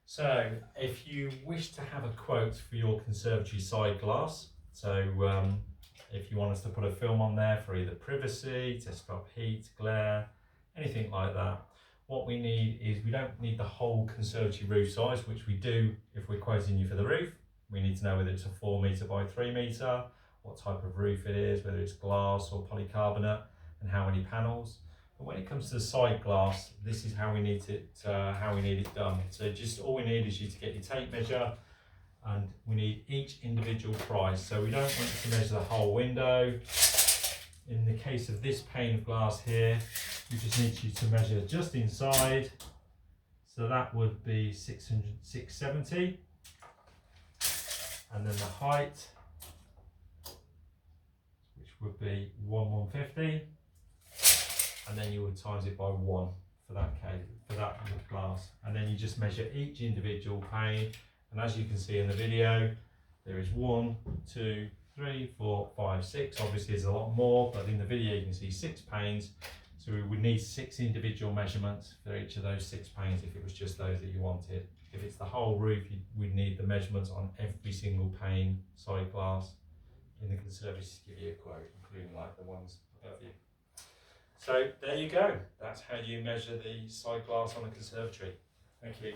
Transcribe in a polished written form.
So if you wish to have a quote for your conservatory side glass, if you want us to put a film on there for either privacy, to stop heat, glare, anything like that, what we need is, we don't need the whole conservatory roof size, which we do if we're quoting you for the roof. We need to know whether it's a 4 metre by 3 metre, what type of roof it is, whether it's glass or polycarbonate, and how many panels. But when it comes to the side glass, this is how we need it done. So just all we need is you to get your tape measure, and we need each individual price. So we don't want you to measure the whole window. In the case of this pane of glass here, we just need you to measure just inside. So that would be 670. And then the height, which would be 150. And then you would times it by 1 for that case, for that glass. And then you just measure each individual pane. And as you can see in the video, there is 1, 2, 3, 4, 5, 6. Obviously there's a lot more, but in the video you can see 6 panes. So we would need 6 individual measurements for each of those 6 panes if it was just those that you wanted. If it's the whole roof, we'd need the measurements on every single pane, side glass, in the conservatory to give you a quote, including like the ones above you. So there you go. That's how you measure the side glass on a conservatory. Thank you.